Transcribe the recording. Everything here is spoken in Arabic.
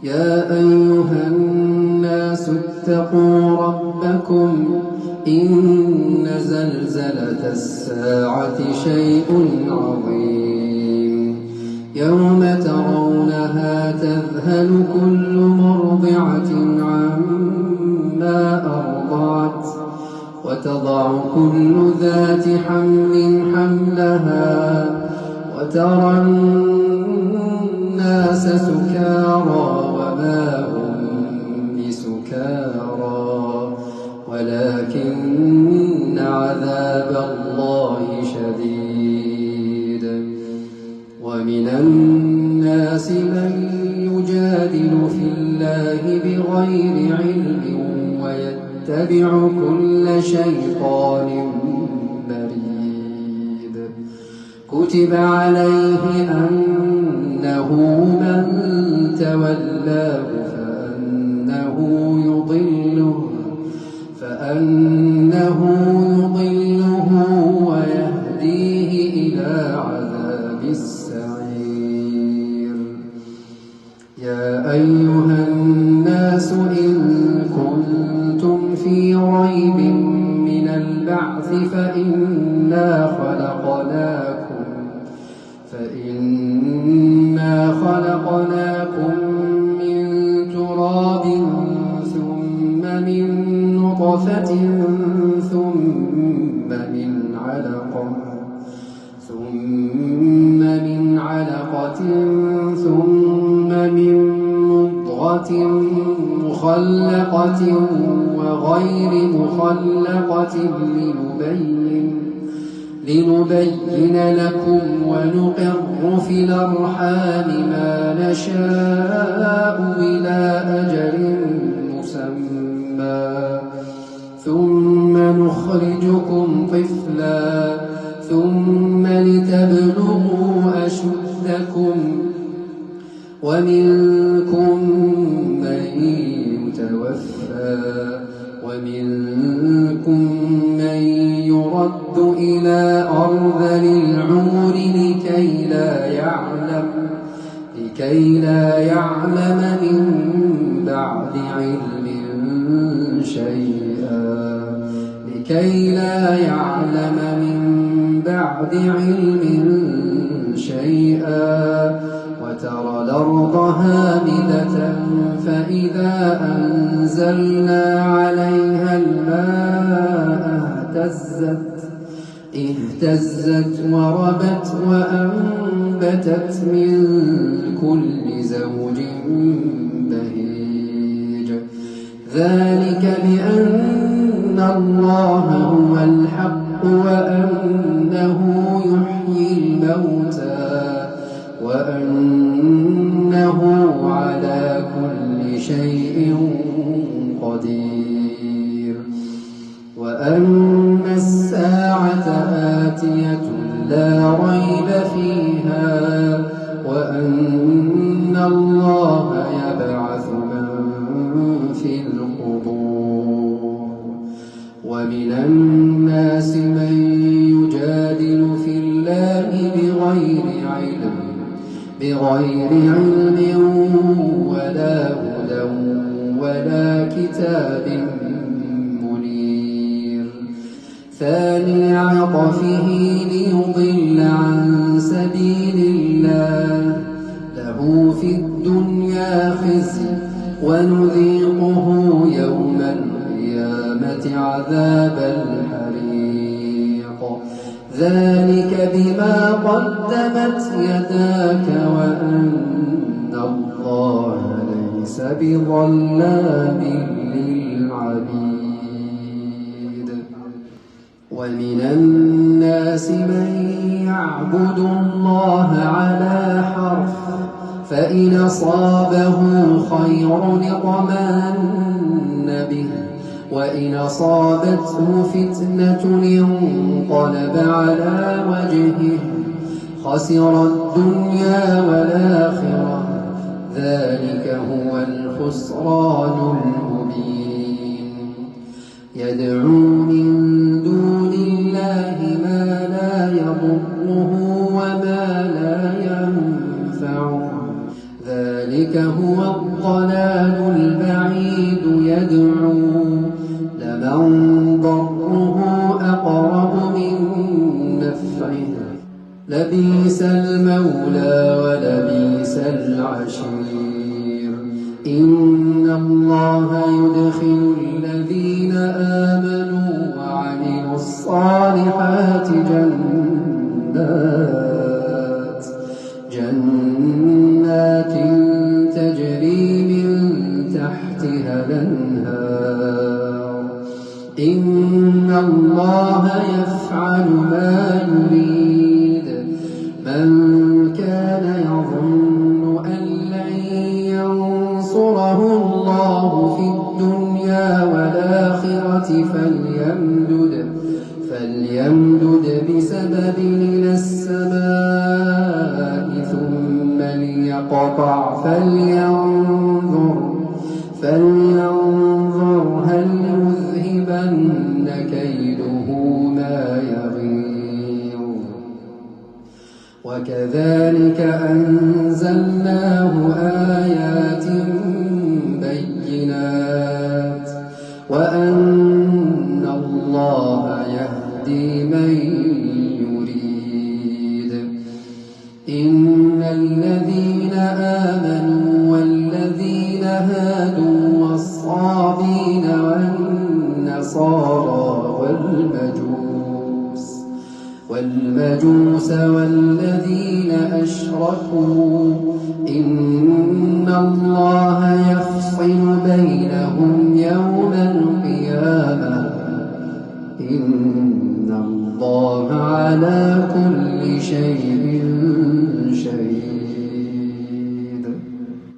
يا أيها الناس اتقوا ربكم إن زلزلة الساعة شيء عظيم يوم ترونها تذهل كل مرضعة عما أرضعت وتضع كل ذات حمل حملها وترى الناس سكارى وما هم بسكارى ولكن عذاب الله شديد. ومن الناس من يجادل في الله بغير علم ويتبع كل شيطان مريد. كتب عليه أنه من تولاه فأنه يضله ويهديه إلى عذاب السعير. يا أيها الناس إن كنتم في ريب من البعث فإنا خلقناكم من تراب ثم من نطفة ثم من علقة ثم من مضغة مخلقة وغير مخلقة لنبين لكم ونقر في الأرحام ما نشاء إلى أجل مسمى ثم نخرجكم طفلا ثم لتبلغوا أشدكم ومنكم من يتوفى ومنكم من يرد إلى أرذل العمر لكي لا يعلم من بعد علم شيئا وترى الأرض هامدة فإذا أنزلنا عليها الماء اهتزت وربت وأنبتت من كل زوج بهيج. ذلك بأن الله هو الحق وأنه يحيي الموتى وأنه على كل شيء قدير. وأن الساعة آتية لا ريب فيها وأن الله يبعث من في القبور. ومن الناس من يجادل في الله بغير علم ولا هدى ولا كتاب منير. ثاني عطفه ليضل عن سبيل الله له في الدنيا خزي ونذيقه يوم القيامة عذاب الحريق. ذلك بما قدمت يداك وأن الله ليس بظلام للعبيد. ومن الناس من يعبد الله على حرف فإن أصابه خير اطمأن به وإن أصابته فتنة انقلب على وجهه خسر الدنيا والآخرة ذلك هو الخسران المبين. يدعو من دون الله ما لا يضره وما لا ينفعه ذلك هو الضلال البعيد يدعو لمن ضره أقرب من نفعه لبئس المولى ولبئس العشير إن الله يدخل الذين آمنوا وعملوا الصالحات جنات تجري من تحتها الأنهار إن الله يفعل ما يريد من كان يظن أن لن ينصره الله في الدنيا والآخرة فليمدد بسبب إلى السماء ثم ليقطع فلينظر هل يذهبن كيده ما يغيظ وكذلك أنزلناه آيات بينات وأن الله يهدي من يريد إن الذين آمنوا والذين هادوا والصابين والنصارى والمجوس والذين أشركوا إن الله